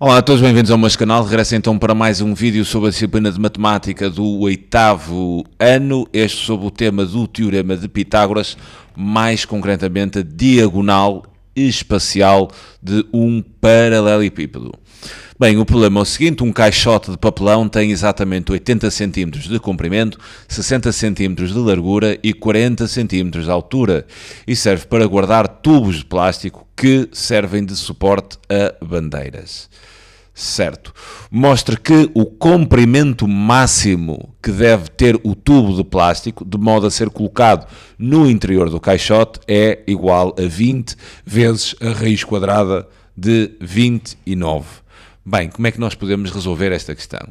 Olá a todos, bem-vindos ao meu canal. Regresso então para mais um vídeo sobre a disciplina de Matemática do 8º ano, este sobre o tema do Teorema de Pitágoras, mais concretamente a diagonal espacial de um paralelepípedo. Bem, o problema é o seguinte: um caixote de papelão tem exatamente 80 cm de comprimento, 60 cm de largura e 40 cm de altura e serve para guardar tubos de plástico que servem de suporte a bandeiras. Certo. Mostra que o comprimento máximo que deve ter o tubo de plástico, de modo a ser colocado no interior do caixote, é igual a 20 vezes a raiz quadrada de 29. Bem, como é que nós podemos resolver esta questão?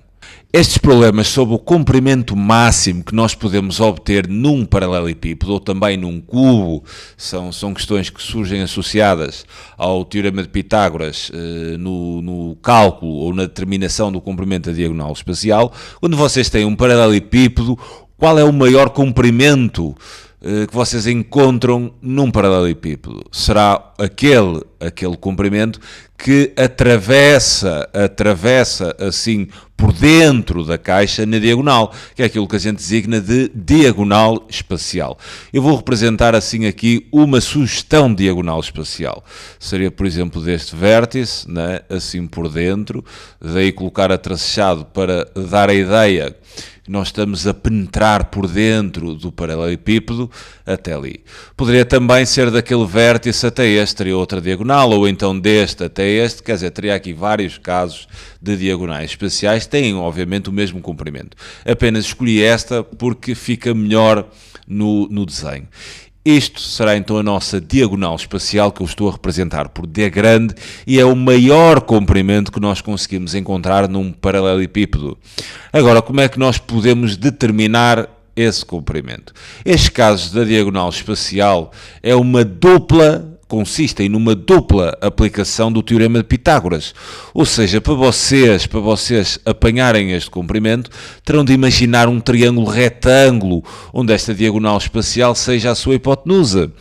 Estes problemas sobre o comprimento máximo que nós podemos obter num paralelepípedo ou também num cubo são questões que surgem associadas ao Teorema de Pitágoras no cálculo ou na determinação do comprimento da diagonal espacial. Quando vocês têm um paralelepípedo, qual é o maior comprimento que vocês encontram num paralelepípedo? Será aquele comprimento que atravessa assim por dentro da caixa na diagonal, que é aquilo que a gente designa de diagonal espacial. Eu vou representar assim aqui uma sugestão de diagonal espacial. Seria, por exemplo, deste vértice, né, assim por dentro, daí colocar atrachado para dar a ideia que nós estamos a penetrar por dentro do paralelepípedo até ali. Poderia também ser daquele vértice até este, teria outra diagonal, ou então deste até este, quer dizer, teria aqui vários casos de diagonais espaciais, têm obviamente o mesmo comprimento. Apenas escolhi esta porque fica melhor no desenho. Isto será então a nossa diagonal espacial, que eu estou a representar por D grande, e é o maior comprimento que nós conseguimos encontrar num paralelepípedo. Agora, como é que nós podemos determinar esse comprimento? Estes casos da diagonal espacial consistem numa dupla aplicação do Teorema de Pitágoras. Ou seja, para vocês apanharem este comprimento, terão de imaginar um triângulo retângulo, onde esta diagonal espacial seja a sua hipotenusa.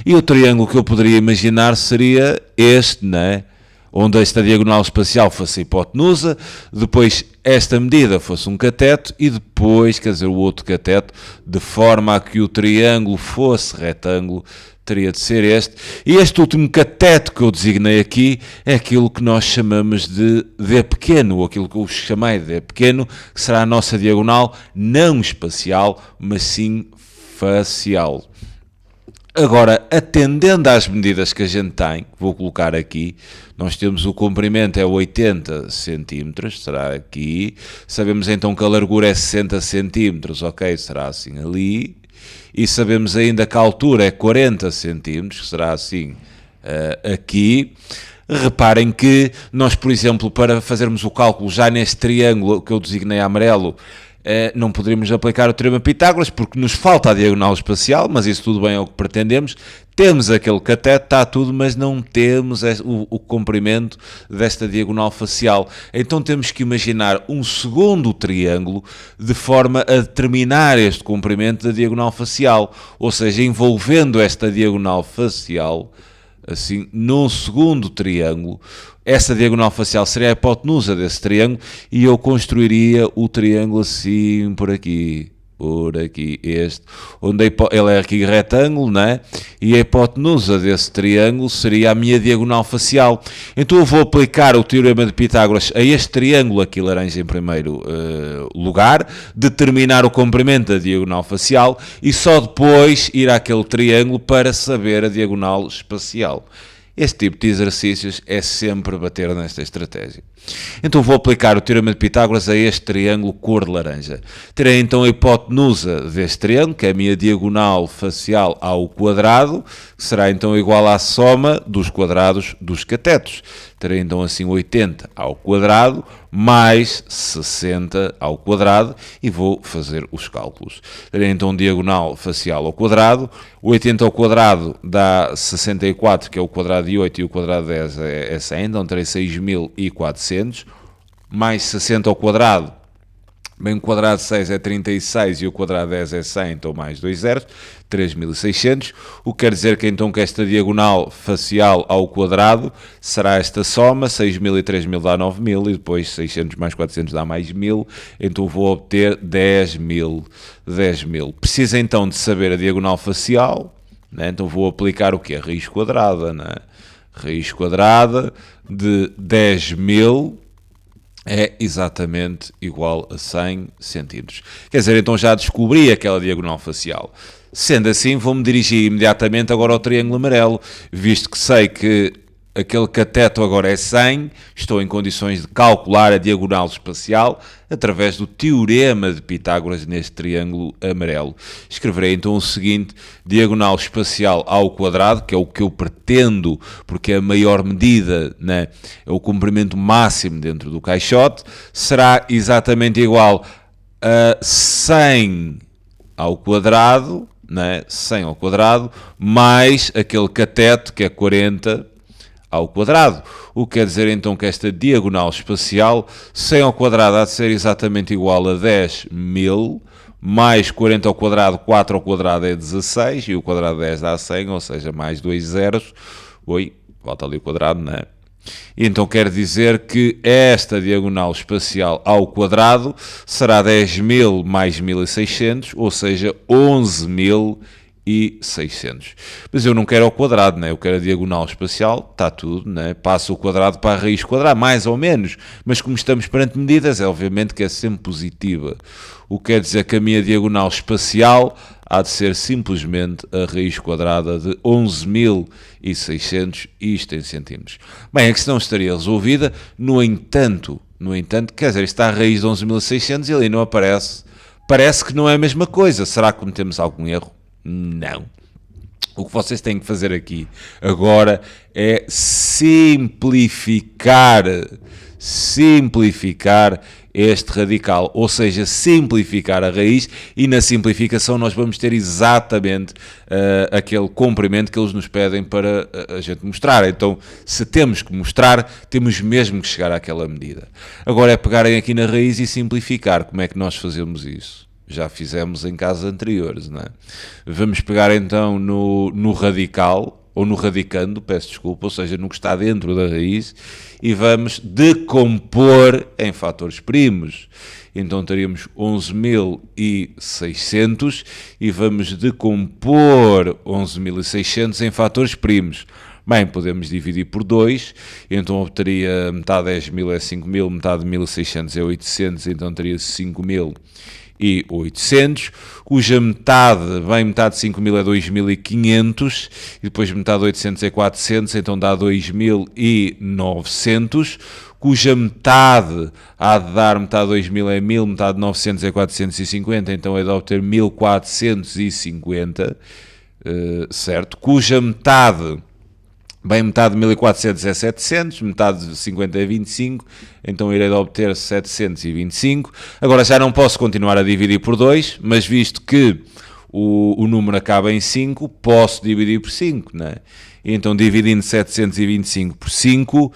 E o triângulo que eu poderia imaginar seria este, né? Onde esta diagonal espacial fosse a hipotenusa, depois esta medida fosse um cateto e depois, quer dizer, o outro cateto, de forma a que o triângulo fosse retângulo, teria de ser este. E este último cateto que eu designei aqui é aquilo que nós chamamos de D pequeno, ou aquilo que eu chamei de D pequeno, que será a nossa diagonal não espacial, mas sim facial. Agora, atendendo às medidas que a gente tem, vou colocar aqui, nós temos o comprimento é 80 cm, será aqui, sabemos então que a largura é 60 cm, ok, será assim ali, e sabemos ainda que a altura é 40 cm, será assim aqui. Reparem que nós, por exemplo, para fazermos o cálculo já neste triângulo que eu designei amarelo, não poderíamos aplicar o Teorema de Pitágoras porque nos falta a diagonal espacial, mas isso tudo bem é o que pretendemos. Temos aquele cateto, está tudo, mas não temos o comprimento desta diagonal facial. Então temos que imaginar um segundo triângulo de forma a determinar este comprimento da diagonal facial, ou seja, envolvendo esta diagonal facial assim, num segundo triângulo. Essa diagonal facial seria a hipotenusa desse triângulo e eu construiria o triângulo assim por aqui, este, onde ele é aqui retângulo, né? E a hipotenusa desse triângulo seria a minha diagonal facial. Então eu vou aplicar o Teorema de Pitágoras a este triângulo aqui laranja em primeiro lugar, determinar o comprimento da diagonal facial e só depois ir àquele triângulo para saber a diagonal espacial. Este tipo de exercícios é sempre bater nesta estratégia. Então vou aplicar o Teorema de Pitágoras a este triângulo cor de laranja. Terei então a hipotenusa deste triângulo, que é a minha diagonal facial ao quadrado, que será então igual à soma dos quadrados dos catetos. Terei então assim 80 ao quadrado mais 60 ao quadrado e vou fazer os cálculos. Terei então diagonal facial ao quadrado, 80 ao quadrado dá 64, que é o quadrado de 8, e o quadrado de 10 é 100, então terei 6.400, mais 60 ao quadrado Bem, o quadrado de 6 é 36 e o quadrado de 10 é 100, então mais 2 zeros, 3.600. O que quer dizer que então que esta diagonal facial ao quadrado será esta soma, 6.000 e 3.000 dá 9.000 e depois 600 mais 400 dá mais 1.000, então vou obter 10.000. Precisa então de saber a diagonal facial, né? Então vou aplicar o quê? A raiz quadrada, né? Raiz quadrada de 10.000 é exatamente igual a 100 centímetros. Quer dizer, então já descobri aquela diagonal facial. Sendo assim, vou-me dirigir imediatamente agora ao triângulo amarelo, visto que sei que aquele cateto agora é 100, estou em condições de calcular a diagonal espacial através do teorema de Pitágoras neste triângulo amarelo. Escreverei então o seguinte: diagonal espacial ao quadrado, que é o que eu pretendo, porque é a maior medida, né, é o comprimento máximo dentro do caixote, será exatamente igual a 100 ao quadrado, né, 100 ao quadrado, mais aquele cateto que é 40 ao quadrado. O que quer dizer então que esta diagonal espacial 100 ao quadrado há de ser exatamente igual a 10.000, mais 40 ao quadrado, 4 ao quadrado é 16, e o quadrado de 10 dá 100, ou seja, mais 2 zeros. Oi, volta ali o quadrado, não é? Então quer dizer que esta diagonal espacial ao quadrado será 10.000 mais 1.600, ou seja, 11.600. Mas eu não quero ao quadrado, né? Eu quero a diagonal espacial, está tudo, né? Passo o quadrado para a raiz quadrada, mais ou menos, mas como estamos perante medidas, é obviamente que é sempre positiva. O que quer dizer que a minha diagonal espacial há de ser simplesmente a raiz quadrada de 11.600, isto em centímetros. Bem, a questão estaria resolvida, no entanto, quer dizer, está a raiz de 11.600 e ali não aparece. Parece que não é a mesma coisa. Será que cometemos algum erro? Não. O que vocês têm que fazer aqui agora é simplificar este radical, ou seja, simplificar a raiz, e na simplificação nós vamos ter exatamente aquele comprimento que eles nos pedem para a gente mostrar. Então, se temos que mostrar, temos mesmo que chegar àquela medida. Agora é pegarem aqui na raiz e simplificar. Como é que nós fazemos isso? Já fizemos em casos anteriores, não é? Vamos pegar então no radical, ou no radicando, peço desculpa, ou seja, no que está dentro da raiz, e vamos decompor em fatores primos. Então teríamos 11.600 e vamos decompor 11.600 em fatores primos. Bem, podemos dividir por 2, então obteria metade de 10.000 é 5.000, metade de 1.600 é 800, então teria 5.800, cuja metade de 5.000 é 2.500, e depois metade de 800 é 400, então dá 2.900, cuja metade há de dar, metade de 2.000 é 1.000, metade de 900 é 450, então é de obter 1.450, certo? Cuja metade... Bem, metade de 1.400 é 700, metade de 50 é 25, então irei de obter 725. Agora já não posso continuar a dividir por 2, mas visto que o número acaba em 5, posso dividir por 5, não é? Então dividindo 725 por 5,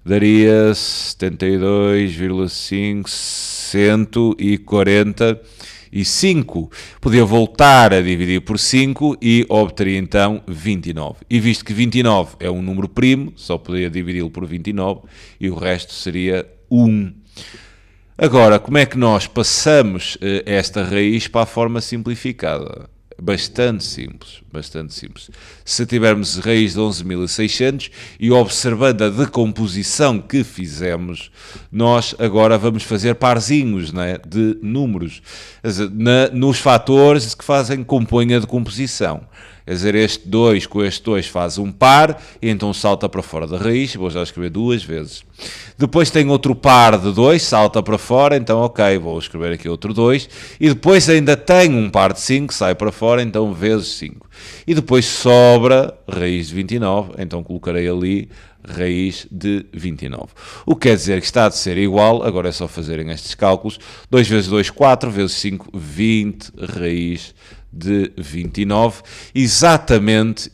daria 72,5, 145. Podia voltar a dividir por 5 e obteria então 29. E visto que 29 é um número primo, só poderia dividi-lo por 29 e o resto seria 1. Agora, como é que nós passamos esta raiz para a forma simplificada? Bastante simples. Se tivermos raiz de 11.600 e observando a decomposição que fizemos, nós agora vamos fazer parzinhos, né, de números nos fatores que compõem a decomposição. Quer dizer, este 2 com este 2 faz um par, e então salta para fora da raiz. Vou já escrever 2 vezes. Depois tem outro par de 2, salta para fora, então ok, vou escrever aqui outro 2. E depois ainda tem um par de 5, sai para fora, então vezes 5. E depois sobra raiz de 29, então colocarei ali raiz de 29. O que quer dizer que está a ser igual, agora é só fazerem estes cálculos, 2 vezes 2, 4, vezes 5, 20, raiz de 29, exatamente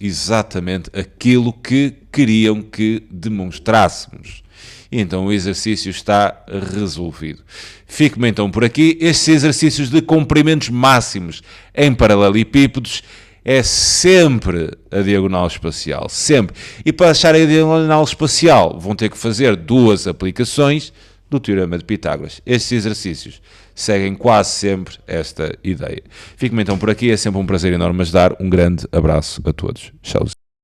aquilo que queriam que demonstrássemos. e então o exercício está resolvido. Fico-me então por aqui. Estes exercícios de comprimentos máximos em paralelepípedos é sempre a diagonal espacial, sempre. E para achar a diagonal espacial vão ter que fazer 2 aplicações do Teorema de Pitágoras. Estes exercícios seguem quase sempre esta ideia. Fico-me então por aqui, é sempre um prazer enorme ajudar. Um grande abraço a todos. Tchauzinho.